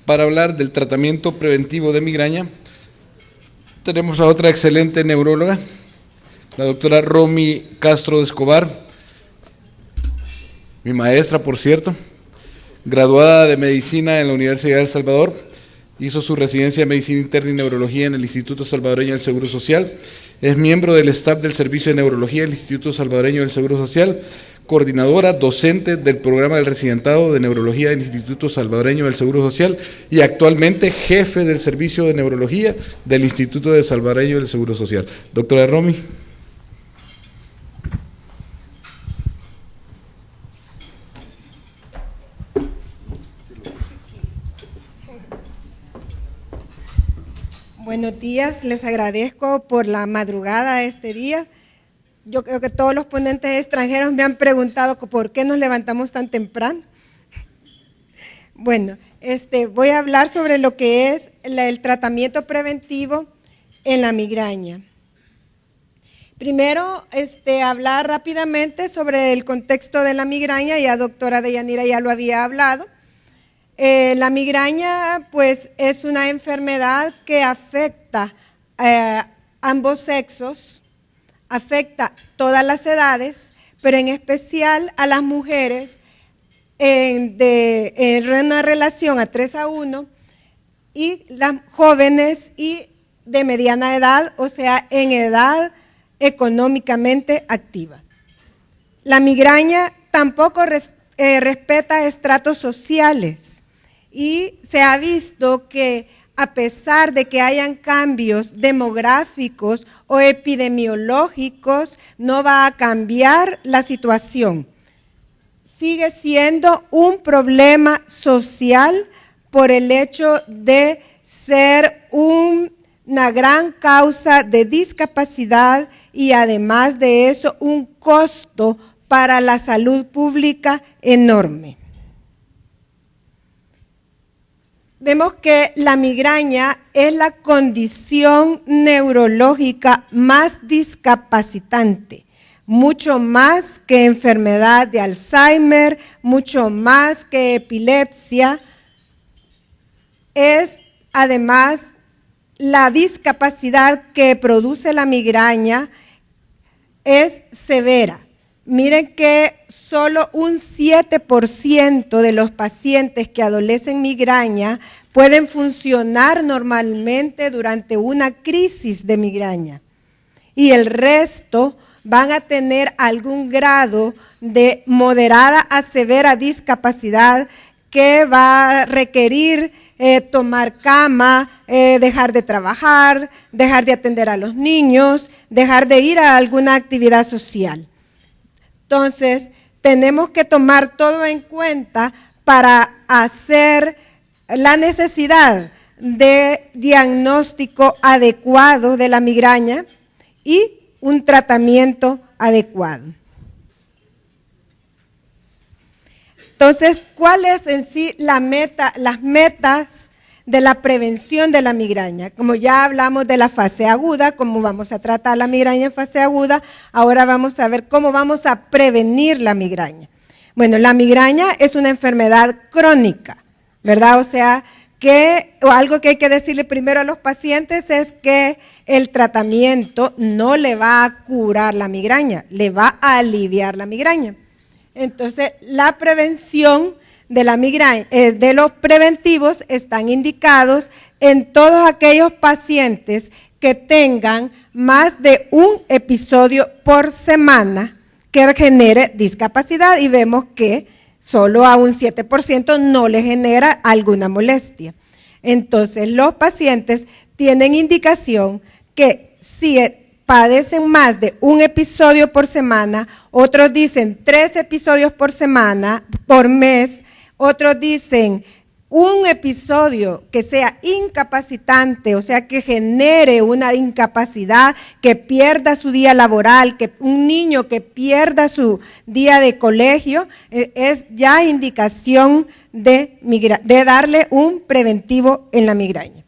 para hablar del tratamiento preventivo de migraña. Tenemos a otra excelente neuróloga, la doctora Romy Castro de Escobar, mi maestra, por cierto, graduada de Medicina en la Universidad de El Salvador, hizo su residencia de Medicina Interna y Neurología en el Instituto Salvadoreño del Seguro Social, es miembro del staff del Servicio de Neurología del Instituto Salvadoreño del Seguro Social, coordinadora docente del programa del residentado de Neurología del Instituto Salvadoreño del Seguro Social y actualmente jefe del Servicio de Neurología del Instituto Salvadoreño del Seguro Social. Doctora Romy. Buenos días, les agradezco por la madrugada de este día. Yo creo que todos los ponentes extranjeros me han preguntado por qué nos levantamos tan temprano. Bueno, voy a hablar sobre lo que es el tratamiento preventivo en la migraña. Primero, hablar rápidamente sobre el contexto de la migraña, ya doctora Deyanira ya lo había hablado. La migraña, pues, es una enfermedad que afecta a ambos sexos, afecta todas las edades, pero en especial a las mujeres en una relación a 3:1 y las jóvenes y de mediana edad, o sea, en edad económicamente activa. La migraña tampoco respeta estratos sociales y se ha visto que a pesar de que hayan cambios demográficos o epidemiológicos, no va a cambiar la situación. Sigue siendo un problema social por el hecho de ser una gran causa de discapacidad y además de eso un costo para la salud pública enorme. Vemos que la migraña es la condición neurológica más discapacitante, mucho más que enfermedad de Alzheimer, mucho más que epilepsia. Es además la discapacidad que produce la migraña es severa. Miren que solo un 7% de los pacientes que adolecen migraña pueden funcionar normalmente durante una crisis de migraña y el resto van a tener algún grado de moderada a severa discapacidad que va a requerir tomar cama, dejar de trabajar, dejar de atender a los niños, dejar de ir a alguna actividad social. Entonces, tenemos que tomar todo en cuenta para hacer la necesidad de diagnóstico adecuado de la migraña y un tratamiento adecuado. Entonces, ¿cuál es en sí las metas de la prevención de la migraña? Como ya hablamos de la fase aguda, cómo vamos a tratar la migraña en fase aguda, ahora vamos a ver cómo vamos a prevenir la migraña. Bueno, la migraña es una enfermedad crónica, ¿verdad? O sea, algo que hay que decirle primero a los pacientes es que el tratamiento no le va a curar la migraña, le va a aliviar la migraña. Entonces, la prevención de la migraña, de los preventivos están indicados en todos aquellos pacientes que tengan más de un episodio por semana que genere discapacidad y vemos que solo a un 7% no le genera alguna molestia. Entonces, los pacientes tienen indicación que si padecen más de un episodio por semana, otros dicen 3 episodios por semana, por mes, otros dicen un episodio que sea incapacitante, o sea, que genere una incapacidad, que pierda su día laboral, que un niño que pierda su día de colegio, es ya indicación de darle un preventivo en la migraña.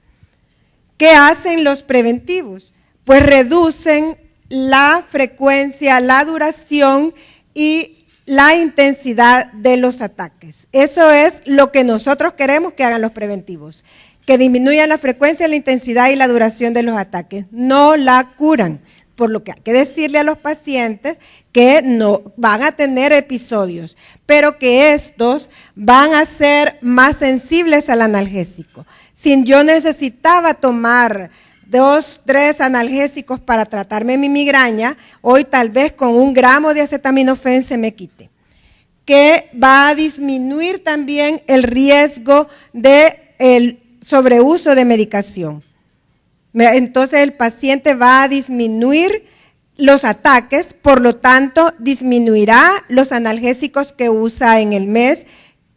¿Qué hacen los preventivos? Pues reducen la frecuencia, la duración y la intensidad de los ataques. Eso es lo que nosotros queremos que hagan los preventivos, que disminuyan la frecuencia, la intensidad y la duración de los ataques. No la curan, por lo que hay que decirle a los pacientes que no van a tener episodios, pero que estos van a ser más sensibles al analgésico. Si yo necesitaba tomar 2, 3 analgésicos para tratarme mi migraña, hoy tal vez con 1 gramo de acetaminofén se me quite, que va a disminuir también el riesgo de sobreuso de medicación. Entonces el paciente va a disminuir los ataques, por lo tanto disminuirá los analgésicos que usa en el mes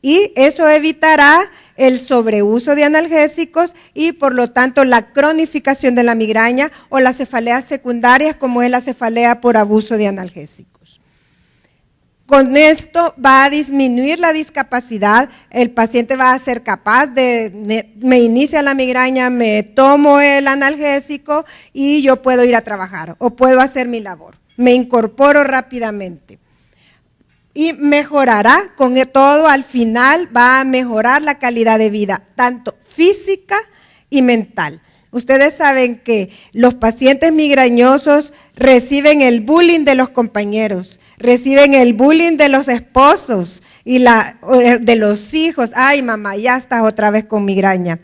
y eso evitará el sobreuso de analgésicos y por lo tanto la cronificación de la migraña o las cefaleas secundarias como es la cefalea por abuso de analgésicos. Con esto va a disminuir la discapacidad, el paciente va a ser capaz me inicia la migraña, me tomo el analgésico y yo puedo ir a trabajar o puedo hacer mi labor, me incorporo rápidamente. Y mejorará con todo, al final va a mejorar la calidad de vida, tanto física y mental. Ustedes saben que los pacientes migrañosos reciben el bullying de los compañeros, reciben el bullying de los esposos y de los hijos. Ay, mamá, ya estás otra vez con migraña.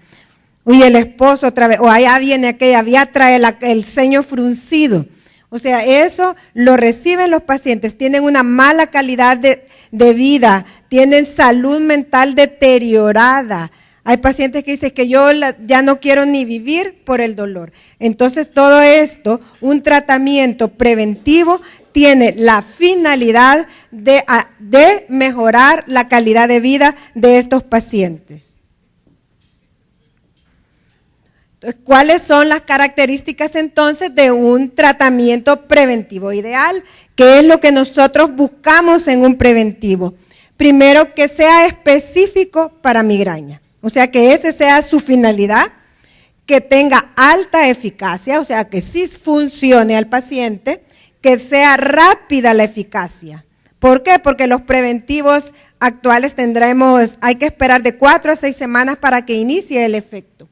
Uy, el esposo otra vez, o allá viene aquella, ya trae el ceño fruncido. O sea, eso lo reciben los pacientes, tienen una mala calidad de vida, tienen salud mental deteriorada. Hay pacientes que dicen que yo ya no quiero ni vivir por el dolor. Entonces, todo esto, un tratamiento preventivo, tiene la finalidad de mejorar la calidad de vida de estos pacientes. ¿Cuáles son las características entonces de un tratamiento preventivo ideal? ¿Qué es lo que nosotros buscamos en un preventivo? Primero, que sea específico para migraña, o sea, que esa sea su finalidad, que tenga alta eficacia, o sea, que sí funcione al paciente, que sea rápida la eficacia. ¿Por qué? Porque los preventivos actuales hay que esperar de 4 a 6 semanas para que inicie el efecto.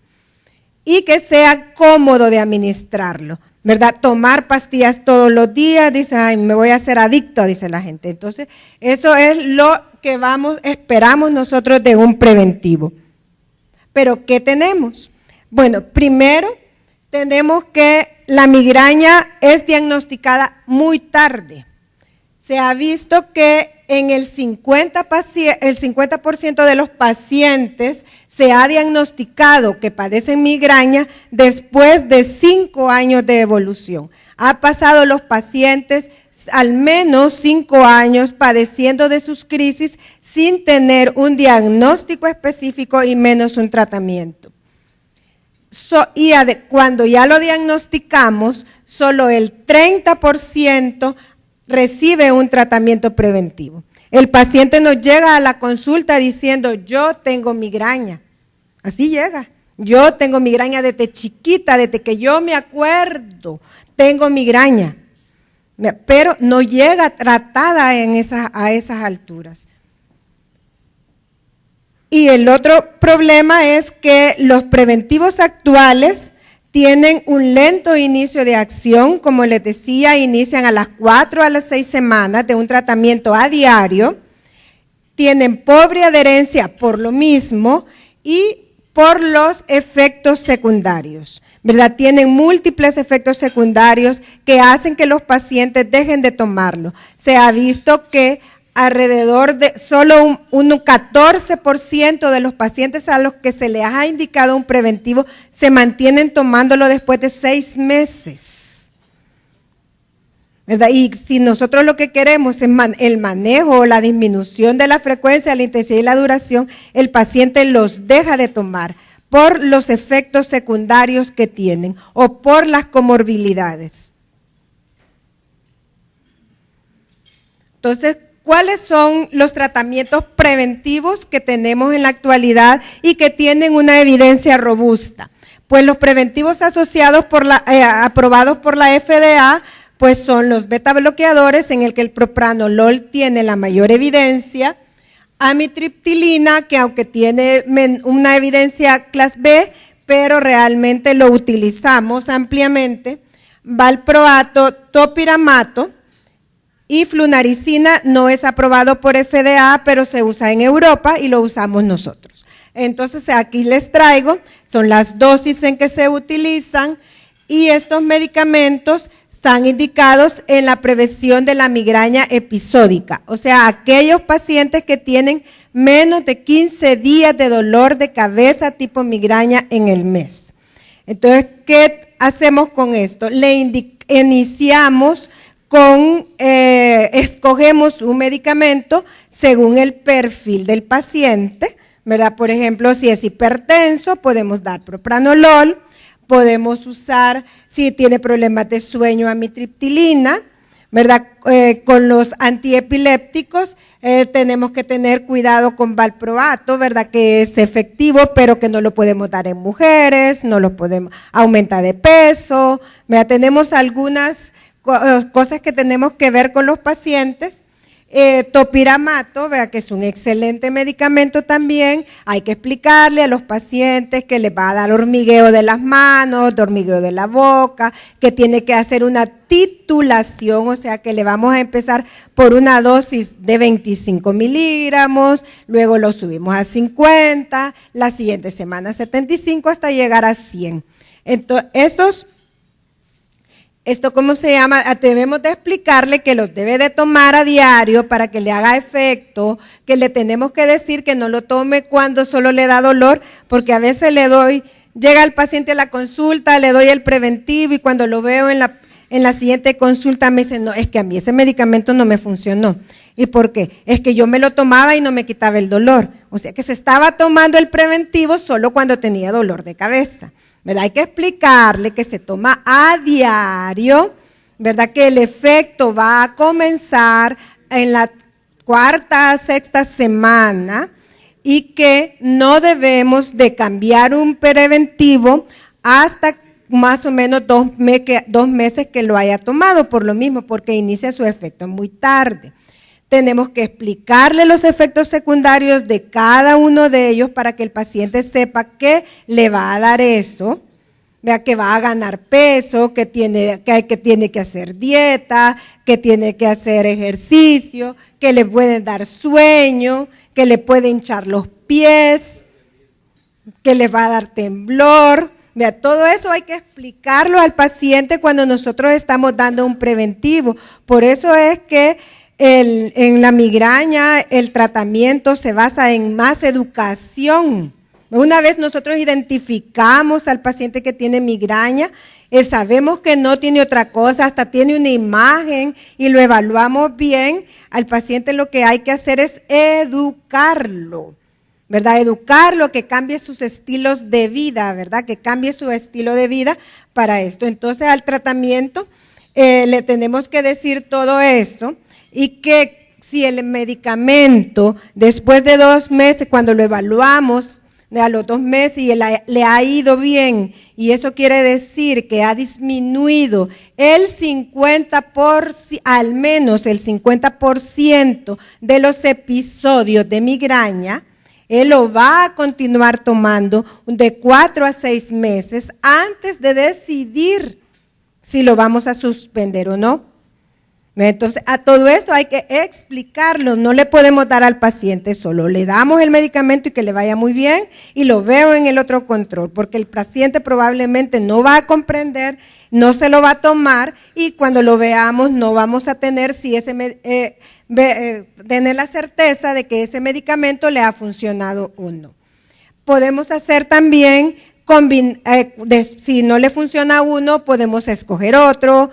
Y que sea cómodo de administrarlo, ¿verdad? Tomar pastillas todos los días, dice, ay, me voy a hacer adicto, dice la gente. Entonces, eso es lo que esperamos nosotros de un preventivo. Pero, ¿qué tenemos? Bueno, primero, tenemos que la migraña es diagnosticada muy tarde. Se ha visto que en el 50% de los pacientes se ha diagnosticado que padecen migraña después de 5 años de evolución. Ha pasado los pacientes al menos 5 años padeciendo de sus crisis sin tener un diagnóstico específico y menos un tratamiento. Cuando ya lo diagnosticamos, solo el 30% recibe un tratamiento preventivo. El paciente nos llega a la consulta diciendo, yo tengo migraña. Así llega. Yo tengo migraña desde chiquita, desde que yo me acuerdo, tengo migraña. Pero no llega tratada a esas alturas. Y el otro problema es que los preventivos actuales tienen un lento inicio de acción, como les decía, inician a las 4 a las 6 semanas de un tratamiento a diario, tienen pobre adherencia por lo mismo y por los efectos secundarios, ¿verdad? Tienen múltiples efectos secundarios que hacen que los pacientes dejen de tomarlo. Se ha visto que alrededor de solo un 14% de los pacientes a los que se les ha indicado un preventivo se mantienen tomándolo después de 6 meses, ¿verdad? Y si nosotros lo que queremos es el manejo o la disminución de la frecuencia, la intensidad y la duración, el paciente los deja de tomar por los efectos secundarios que tienen o por las comorbilidades. Entonces, ¿cuáles son los tratamientos preventivos que tenemos en la actualidad y que tienen una evidencia robusta? Pues los preventivos asociados aprobados por la FDA pues son los beta bloqueadores, en el que el propranolol tiene la mayor evidencia, amitriptilina, que aunque tiene una evidencia clase B, pero realmente lo utilizamos ampliamente, valproato, topiramato, y flunaricina no es aprobado por FDA, pero se usa en Europa y lo usamos nosotros. Entonces aquí les traigo, son las dosis en que se utilizan, y estos medicamentos están indicados en la prevención de la migraña episódica, o sea, aquellos pacientes que tienen menos de 15 días de dolor de cabeza tipo migraña en el mes. Entonces, ¿qué hacemos con esto? Iniciamos con, escogemos un medicamento según el perfil del paciente, ¿verdad? Por ejemplo, si es hipertenso, podemos dar propranolol, podemos usar, si tiene problemas de sueño, amitriptilina, ¿verdad? Con los antiepilépticos tenemos que tener cuidado con valproato, ¿verdad? Que es efectivo, pero que no lo podemos dar en mujeres, no lo podemos aumentar de peso, ¿verdad? Tenemos algunas cosas que tenemos que ver con los pacientes. Topiramato, ¿verdad? Que es un excelente medicamento también. Hay que explicarle a los pacientes que les va a dar hormigueo de las manos, hormigueo de la boca, que tiene que hacer una titulación, o sea que le vamos a empezar por una dosis de 25 miligramos, luego lo subimos a 50, la siguiente semana 75 hasta llegar a 100. Entonces, esto, ¿cómo se llama? Debemos de explicarle que los debe de tomar a diario para que le haga efecto, que le tenemos que decir que no lo tome cuando solo le da dolor, porque a veces llega el paciente a la consulta, le doy el preventivo y cuando lo veo en la siguiente consulta me dice, no, es que a mí ese medicamento no me funcionó. ¿Y por qué? Es que yo me lo tomaba y no me quitaba el dolor. O sea que se estaba tomando el preventivo solo cuando tenía dolor de cabeza. ¿Verdad? Hay que explicarle que se toma a diario, ¿verdad? Que el efecto va a comenzar en la cuarta, sexta semana y que no debemos de cambiar un preventivo hasta más o menos 2 meses que lo haya tomado, por lo mismo, porque inicia su efecto muy tarde. Tenemos que explicarle los efectos secundarios de cada uno de ellos para que el paciente sepa que le va a dar eso, vea que va a ganar peso, que tiene que hacer dieta, que tiene que hacer ejercicio, que le pueden dar sueño, que le puede hinchar los pies, que le va a dar temblor. Vea, todo eso hay que explicarlo al paciente cuando nosotros estamos dando un preventivo. Por eso es que en la migraña el tratamiento se basa en más educación. Una vez nosotros identificamos al paciente que tiene migraña, sabemos que no tiene otra cosa, hasta tiene una imagen y lo evaluamos bien, al paciente lo que hay que hacer es educarlo, ¿verdad? Educarlo, que cambie sus estilos de vida, ¿verdad? Que cambie su estilo de vida para esto. Entonces al tratamiento le tenemos que decir todo eso. Y que si el medicamento, después de 2 meses, cuando lo evaluamos, a los 2 meses y le ha ido bien, y eso quiere decir que ha disminuido al menos el 50% de los episodios de migraña, él lo va a continuar tomando de 4 a 6 meses antes de decidir si lo vamos a suspender o no. Entonces, a todo esto hay que explicarlo, no le podemos dar al paciente solo, le damos el medicamento y que le vaya muy bien y lo veo en el otro control, porque el paciente probablemente no va a comprender, no se lo va a tomar y cuando lo veamos no vamos a tener tener la certeza de que ese medicamento le ha funcionado o no. Podemos hacer también, si no le funciona uno, podemos escoger otro,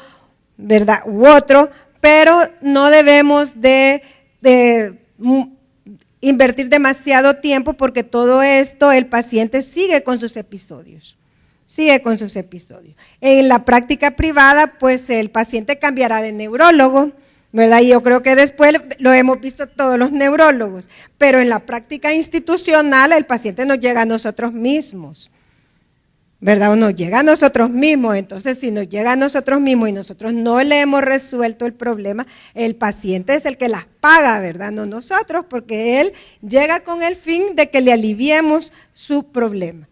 ¿verdad? U otro, pero no debemos de invertir demasiado tiempo porque todo esto el paciente sigue con sus episodios. En la práctica privada, pues el paciente cambiará de neurólogo, ¿verdad? Y yo creo que después lo hemos visto todos los neurólogos, pero en la práctica institucional el paciente nos llega a nosotros mismos. ¿verdad? O nos llega a nosotros mismos. Entonces, si nos llega a nosotros mismos y nosotros no le hemos resuelto el problema, el paciente es el que las paga, ¿verdad? No nosotros, porque él llega con el fin de que le aliviemos su problema.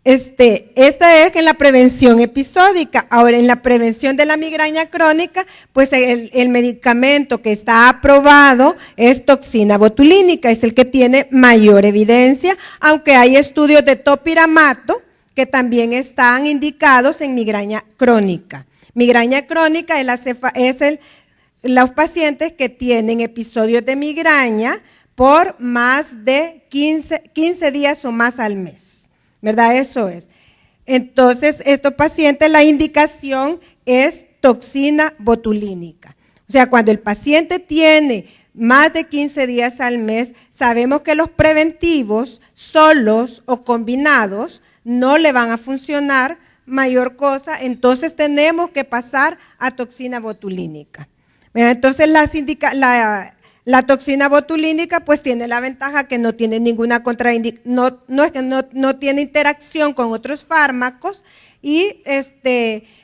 Esta es en la prevención episódica. Ahora, en la prevención de la migraña crónica, pues el medicamento que está aprobado es toxina botulínica, es el que tiene mayor evidencia, aunque hay estudios de topiramato que también están indicados en migraña crónica. Migraña crónica es los pacientes que tienen episodios de migraña por más de 15 días o más al mes. ¿Verdad? Eso es. Entonces, estos pacientes, la indicación es toxina botulínica. O sea, cuando el paciente tiene más de 15 días al mes, sabemos que los preventivos, solos o combinados, no le van a funcionar mayor cosa, entonces tenemos que pasar a toxina botulínica. Entonces, la toxina botulínica pues tiene la ventaja que no tiene ninguna contraindicación, no tiene interacción con otros fármacos y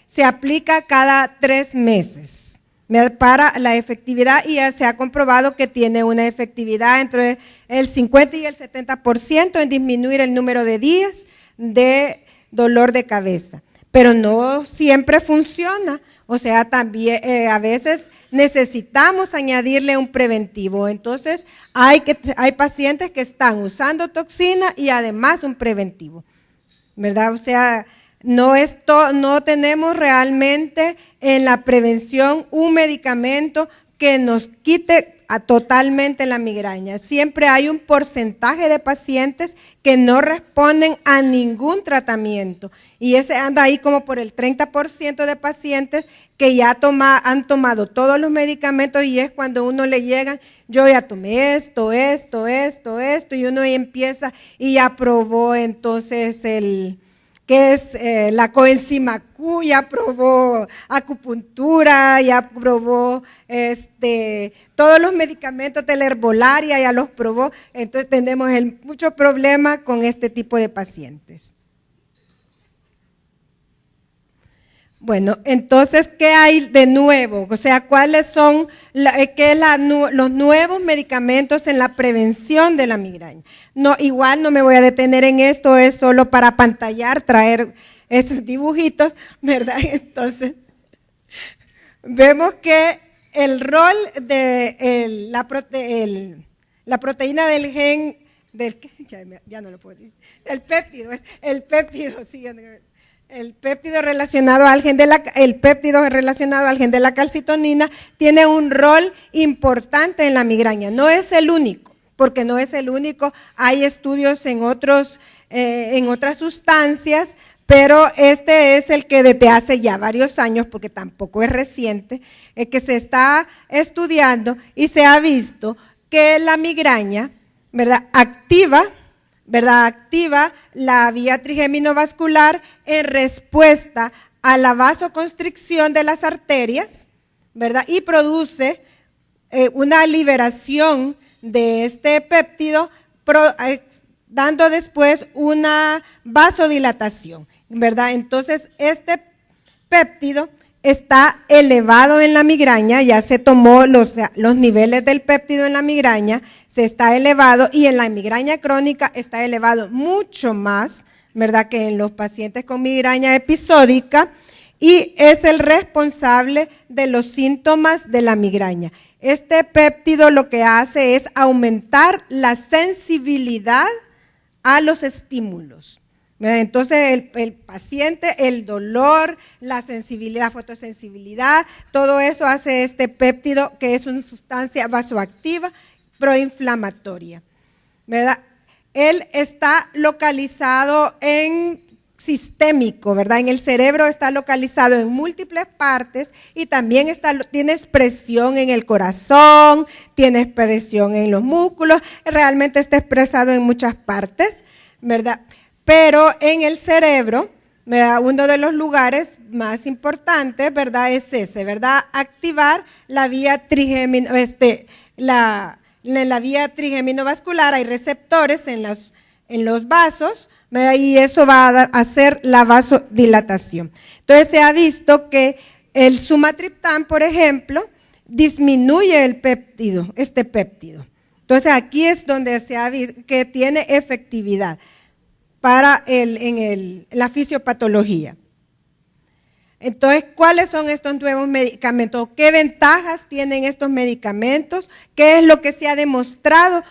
se aplica cada 3 meses para la efectividad, y ya se ha comprobado que tiene una efectividad entre el 50 y el 70% en disminuir el número de días de dolor de cabeza, pero no siempre funciona. O sea, también a veces necesitamos añadirle un preventivo. Entonces, hay pacientes que están usando toxina y además un preventivo, ¿verdad? O sea, no tenemos realmente en la prevención un medicamento que nos quite totalmente la migraña. Siempre hay un porcentaje de pacientes que no responden a ningún tratamiento, y ese anda ahí como por el 30% de pacientes que ya han tomado todos los medicamentos, y es cuando uno le llegan, yo ya tomé esto, y uno empieza y ya probó entonces la coenzima Q, ya probó acupuntura, ya probó todos los medicamentos de la herbolaria, ya los probó. Entonces tenemos mucho problema con este tipo de pacientes. Bueno, entonces, ¿qué hay de nuevo? O sea, ¿cuáles son los nuevos medicamentos en la prevención de la migraña? No, igual no me voy a detener en esto, es solo para pantallar, traer esos dibujitos, ¿verdad? Entonces, vemos que el rol de la proteína del gen, ya no lo puedo decir, el péptido relacionado al gen de la calcitonina tiene un rol importante en la migraña. No es el único, porque no es el único. Hay estudios en otras sustancias, pero este es el que desde hace ya varios años, porque tampoco es reciente, que se está estudiando y se ha visto que la migraña, ¿verdad?, activa la vía trigeminovascular en respuesta a la vasoconstricción de las arterias, ¿verdad? Y produce una liberación de este péptido, dando después una vasodilatación, ¿verdad? Entonces, este péptido está elevado en la migraña, ya se tomó los niveles del péptido en la migraña, se está elevado, y en la migraña crónica está elevado mucho más, ¿verdad?, que en los pacientes con migraña episódica, y es el responsable de los síntomas de la migraña. Este péptido lo que hace es aumentar la sensibilidad a los estímulos. Entonces el paciente, el dolor, la sensibilidad, la fotosensibilidad, todo eso hace este péptido, que es una sustancia vasoactiva proinflamatoria, ¿verdad? Él está localizado en sistémico, ¿verdad? En el cerebro está localizado en múltiples partes, y también tiene expresión en el corazón, tiene expresión en los músculos, realmente está expresado en muchas partes, ¿verdad? Pero en el cerebro, ¿verdad?, uno de los lugares más importantes, ¿verdad?, es ese, ¿verdad?, activar la vía la vía trigeminovascular. Hay receptores en en los vasos, ¿verdad? Y eso va a hacer la vasodilatación. Entonces se ha visto que el sumatriptán, por ejemplo, disminuye el péptido, este péptido. Entonces aquí es donde se ha visto que tiene efectividad para la fisiopatología. Entonces, ¿cuáles son estos nuevos medicamentos? ¿Qué ventajas tienen estos medicamentos? ¿Qué es lo que se ha demostrado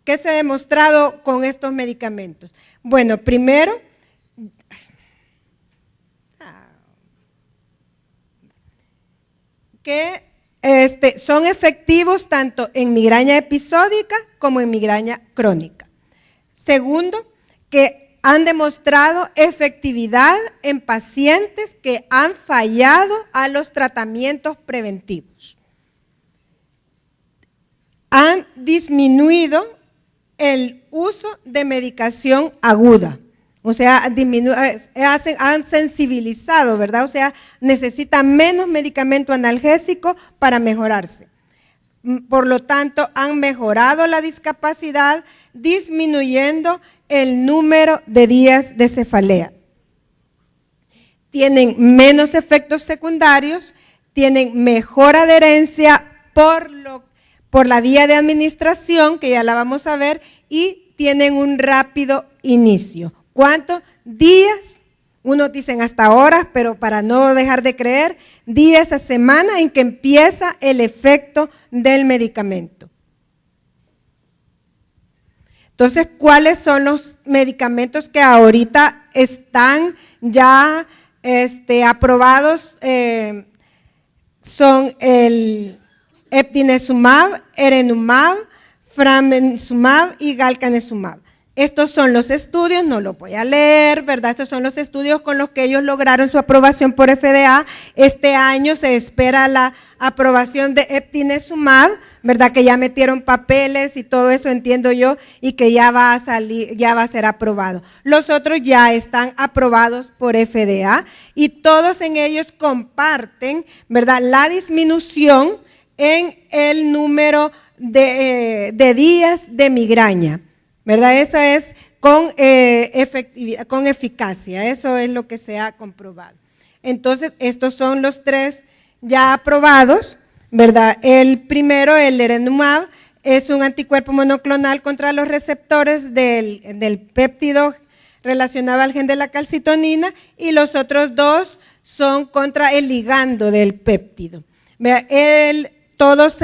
¿qué se ha demostrado con estos medicamentos? Bueno, primero, que son efectivos tanto en migraña episódica como en migraña crónica. Segundo, que han demostrado efectividad en pacientes que han fallado a los tratamientos preventivos. Han disminuido el uso de medicación aguda, o sea, han sensibilizado, ¿verdad? O sea, necesitan menos medicamento analgésico para mejorarse. Por lo tanto, han mejorado la discapacidad, disminuyendo el número de días de cefalea. Tienen menos efectos secundarios, tienen mejor adherencia por la vía de administración, que ya la vamos a ver, y tienen un rápido inicio. ¿Cuántos días? Unos dicen hasta horas, pero para no dejar de creer, días a semana en que empieza el efecto del medicamento. Entonces, ¿cuáles son los medicamentos que ahorita están ya aprobados? Son el eptinezumab, erenumab, framinezumab y galcanezumab. Estos son los estudios, no los voy a leer, ¿verdad? Estos son los estudios con los que ellos lograron su aprobación por FDA. Este año se espera la aprobación de eptinezumab, ¿verdad? Que ya metieron papeles y todo eso, entiendo yo, y que ya va a salir, ya va a ser aprobado. Los otros ya están aprobados por FDA y todos en ellos comparten, ¿verdad? La disminución en el número de días de migraña, ¿verdad? Esa es con efectividad, con eficacia, eso es lo que se ha comprobado. Entonces, estos son los tres ya aprobados, ¿verdad? El primero, el erenumab, es un anticuerpo monoclonal contra los receptores del péptido relacionado al gen de la calcitonina, y los otros dos son contra el ligando del péptido. Todos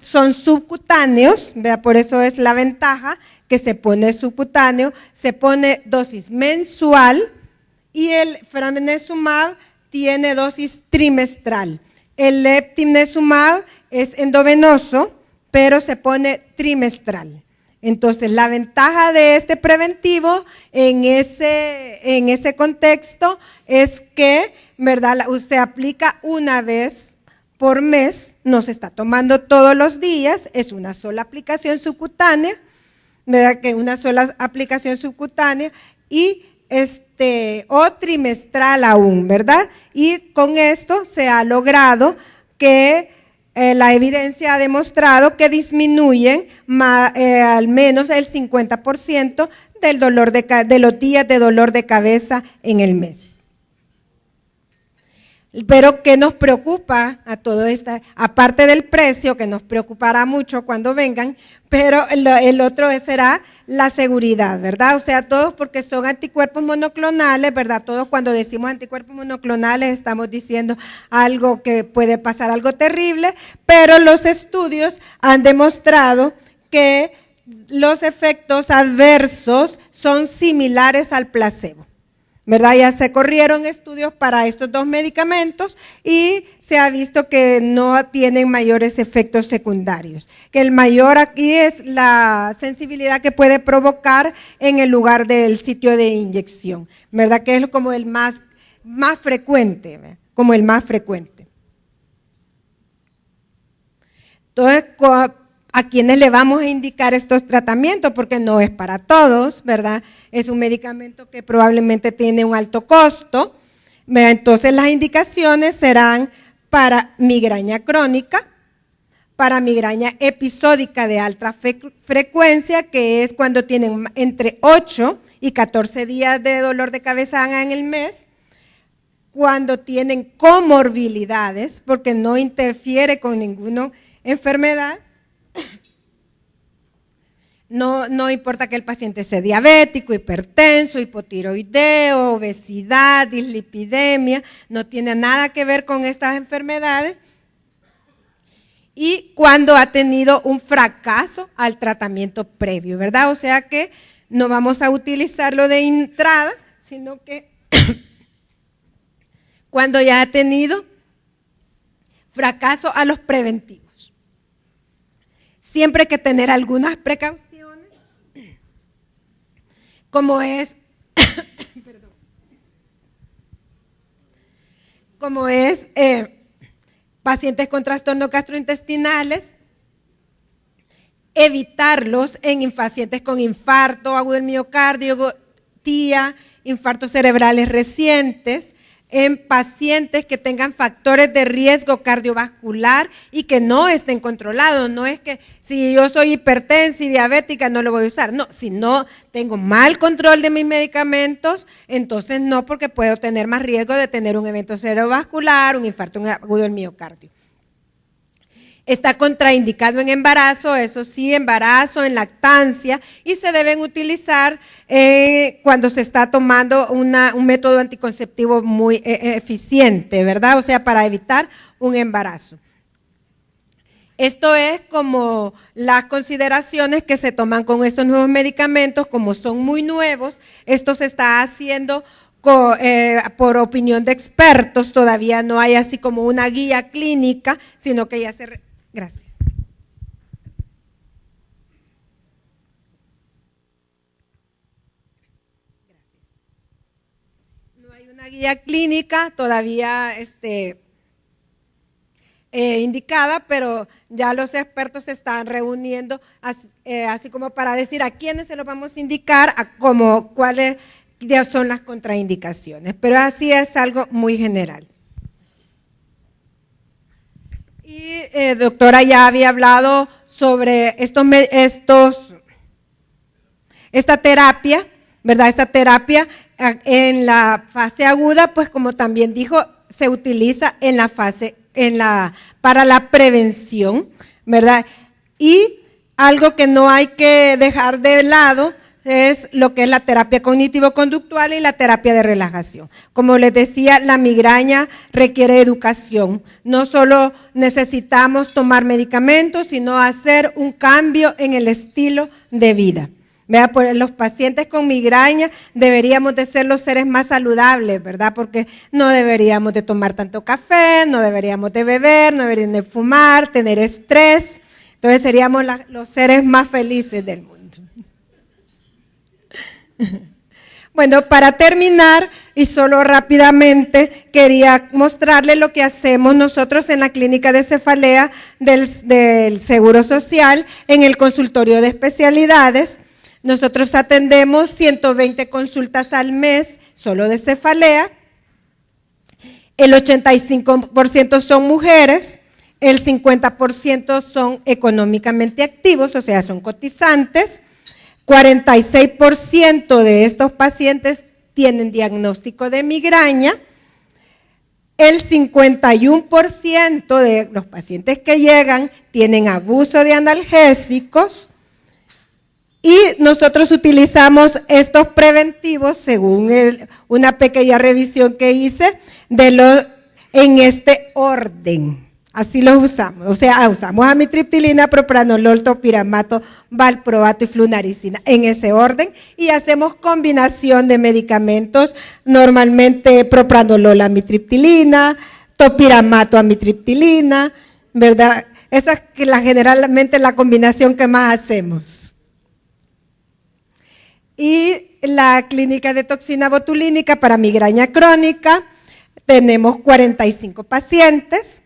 son subcutáneos, ¿vea? Por eso es la ventaja que se pone subcutáneo, se pone dosis mensual, y el framinezumab tiene dosis trimestral. El eptinezumab es endovenoso, pero se pone trimestral. Entonces, la ventaja de este preventivo en ese contexto es que, ¿verdad?, se aplica una vez por mes, no se está tomando todos los días, es una sola aplicación subcutánea, ¿verdad? Que una sola aplicación subcutánea y o trimestral aún, ¿verdad? Y con esto se ha logrado que la evidencia ha demostrado que disminuyen al menos el 50% de los días de dolor de cabeza en el mes. Pero ¿qué nos preocupa a todo esto? Aparte del precio, que nos preocupará mucho cuando vengan, pero el otro será la seguridad, ¿verdad? O sea, todos porque son anticuerpos monoclonales, ¿verdad? Todos cuando decimos anticuerpos monoclonales estamos diciendo algo que puede pasar algo terrible, pero los estudios han demostrado que los efectos adversos son similares al placebo, ¿verdad? Ya se corrieron estudios para estos dos medicamentos y se ha visto que no tienen mayores efectos secundarios. Que el mayor aquí es la sensibilidad que puede provocar en el lugar del sitio de inyección, ¿verdad? Que es como el más frecuente, ¿verdad? Como el más frecuente. Entonces, ¿a quiénes le vamos a indicar estos tratamientos? Porque no es para todos, ¿verdad? Es un medicamento que probablemente tiene un alto costo, ¿verdad? Entonces las indicaciones serán para migraña crónica, para migraña episódica de alta frecuencia, que es cuando tienen entre 8 y 14 días de dolor de cabeza en el mes, cuando tienen comorbilidades, porque no interfiere con ninguna enfermedad. No importa que el paciente sea diabético, hipertenso, hipotiroideo, obesidad, dislipidemia, no tiene nada que ver con estas enfermedades. Y cuando ha tenido un fracaso al tratamiento previo, ¿verdad? O sea que no vamos a utilizarlo de entrada, sino que cuando ya ha tenido fracaso a los preventivos. Siempre hay que tener algunas precauciones, como es, pacientes con trastornos gastrointestinales, evitarlos en pacientes con infarto agudo del miocardio, TIA, infartos cerebrales recientes, en pacientes que tengan factores de riesgo cardiovascular y que no estén controlados. No es que si yo soy hipertensa y diabética no lo voy a usar. No, si no tengo mal control de mis medicamentos, entonces no, porque puedo tener más riesgo de tener un evento cerebrovascular, un infarto agudo del miocardio. Está contraindicado en embarazo, eso sí, embarazo, en lactancia, y se deben utilizar cuando se está tomando un método anticonceptivo muy eficiente, ¿verdad? O sea, para evitar un embarazo. Esto es como las consideraciones que se toman con estos nuevos medicamentos, como son muy nuevos. Esto se está haciendo por opinión de expertos, todavía no hay así como una guía clínica, sino que ya se... Gracias. No hay una guía clínica todavía indicada, pero ya los expertos se están reuniendo así como para decir a quiénes se los vamos a indicar, cuáles son las contraindicaciones, pero así es algo muy general. Y doctora ya había hablado sobre esta terapia, ¿verdad? Esta terapia en la fase aguda, pues como también dijo, se utiliza en la fase, para la prevención, ¿verdad? Y algo que no hay que dejar de lado es lo que es la terapia cognitivo-conductual y la terapia de relajación. Como les decía, la migraña requiere educación. No solo necesitamos tomar medicamentos, sino hacer un cambio en el estilo de vida. ¿Verdad? Pues los pacientes con migraña deberíamos de ser los seres más saludables, ¿verdad? Porque no deberíamos de tomar tanto café, no deberíamos de beber, no deberíamos de fumar, tener estrés. Entonces seríamos los seres más felices del mundo. Bueno, para terminar, y solo rápidamente, quería mostrarles lo que hacemos nosotros en la clínica de cefalea del Seguro Social, en el consultorio de especialidades. Nosotros atendemos 120 consultas al mes, solo de cefalea. El 85% son mujeres, el 50% son económicamente activos, o sea, son cotizantes. 46% de estos pacientes tienen diagnóstico de migraña. El 51% de los pacientes que llegan tienen abuso de analgésicos. Y nosotros utilizamos estos preventivos, según una pequeña revisión que hice, en este orden. Así los usamos, o sea, usamos amitriptilina, propranolol, topiramato, valproato y flunaricina en ese orden, y hacemos combinación de medicamentos, normalmente propranolol, amitriptilina, topiramato, amitriptilina, ¿verdad? Esa es generalmente la combinación que más hacemos. Y la clínica de toxina botulínica para migraña crónica, tenemos 45 pacientes.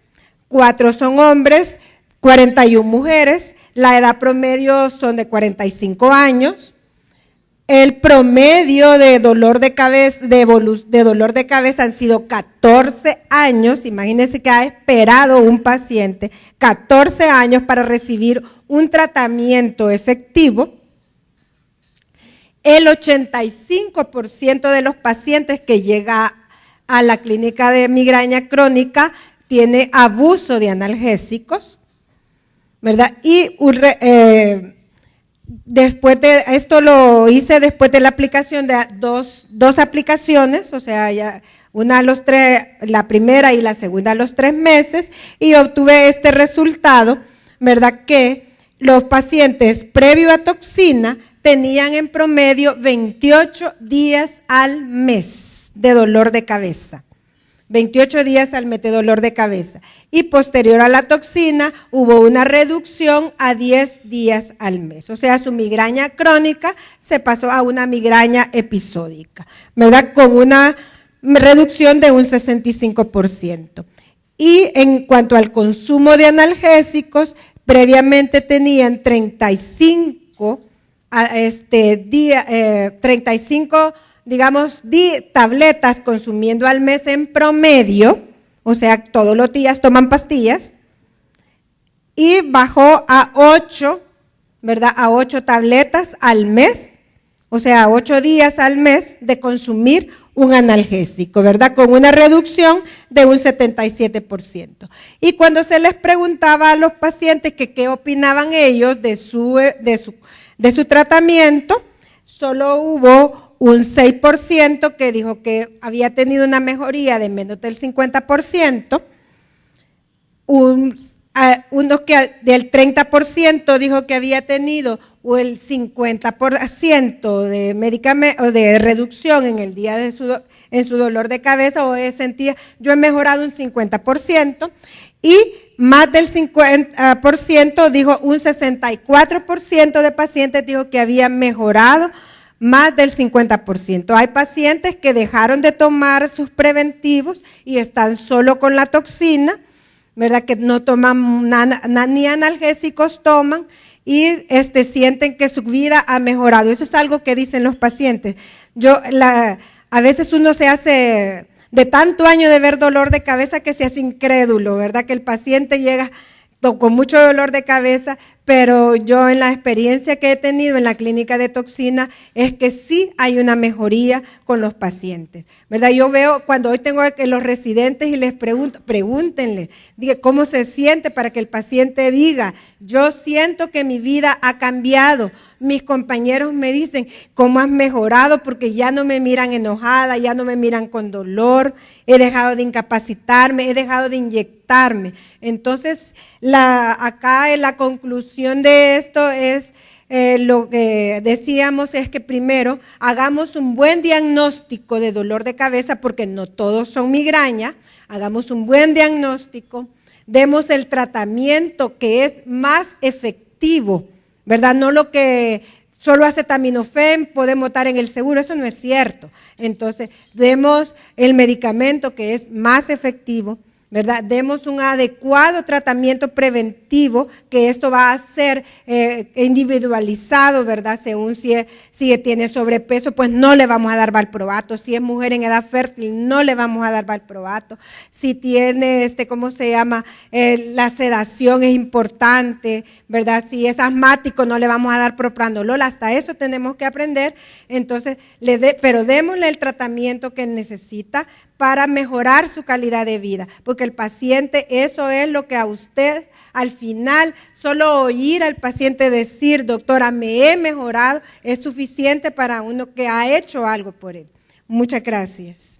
4 son hombres, 41 mujeres, la edad promedio son de 45 años. El promedio de dolor de cabeza, de dolor de cabeza han sido 14 años. Imagínense que ha esperado un paciente 14 años para recibir un tratamiento efectivo. El 85% de los pacientes que llega a la clínica de migraña crónica tiene abuso de analgésicos, ¿verdad? Y después de esto lo hice después de la aplicación de dos aplicaciones, o sea, ya una a los 3, la primera y la segunda a los 3 meses, y obtuve este resultado, ¿verdad? Que los pacientes previo a toxina tenían en promedio 28 días al mes de dolor de cabeza. 28 días al mes de dolor de cabeza. Y posterior a la toxina hubo una reducción a 10 días al mes. O sea, su migraña crónica se pasó a una migraña episódica, ¿verdad? Con una reducción de un 65%. Y en cuanto al consumo de analgésicos, previamente tenían 35 tabletas consumiendo al mes en promedio, o sea, todos los días toman pastillas, y bajó a 8, ¿verdad? A 8 tabletas al mes, o sea, 8 días al mes de consumir un analgésico, ¿verdad? Con una reducción de un 77%. Y cuando se les preguntaba a los pacientes que qué opinaban ellos de su tratamiento, solo hubo un 6% que dijo que había tenido una mejoría de menos del 50%, uno que del 30% dijo que había tenido el 50% de medicamento, de reducción en el día de en su dolor de cabeza, o sentía, yo he mejorado un 50%, y más del 50% dijo, un 64% de pacientes dijo que habían mejorado más del 50%. Hay pacientes que dejaron de tomar sus preventivos y están solo con la toxina, ¿verdad? Que no toman ni analgésicos toman, y sienten que su vida ha mejorado. Eso es algo que dicen los pacientes. A veces uno se hace, de tanto año de ver dolor de cabeza, que se hace incrédulo, ¿verdad? Que el paciente llega con mucho dolor de cabeza, pero yo en la experiencia que he tenido en la clínica de toxina es que sí hay una mejoría con los pacientes, ¿verdad? Yo veo cuando hoy tengo a los residentes y les pregunto, pregúntenle, ¿cómo se siente? Para que el paciente diga, yo siento que mi vida ha cambiado. Mis compañeros me dicen, ¿cómo has mejorado? Porque ya no me miran enojada, ya no me miran con dolor, he dejado de incapacitarme, he dejado de inyectarme. Entonces, acá en la conclusión de esto es, lo que decíamos es que primero hagamos un buen diagnóstico de dolor de cabeza, porque no todos son migraña, hagamos un buen diagnóstico, demos el tratamiento que es más efectivo, ¿verdad? No lo que solo acetaminofén podemos estar en el seguro, eso no es cierto. Entonces, demos el medicamento que es más efectivo, ¿verdad? Demos un adecuado tratamiento preventivo, que esto va a ser individualizado, ¿verdad? Según si tiene sobrepeso, pues no le vamos a dar valproato. Si es mujer en edad fértil, no le vamos a dar valproato. Si tiene, ¿cómo se llama? La sedación es importante, ¿verdad? Si es asmático, no le vamos a dar propranolol. Hasta eso tenemos que aprender. Entonces, pero démosle el tratamiento que necesita para mejorar su calidad de vida, porque el paciente, eso es lo que a usted, al final, solo oír al paciente decir, doctora, me he mejorado, es suficiente para uno que ha hecho algo por él. Muchas gracias.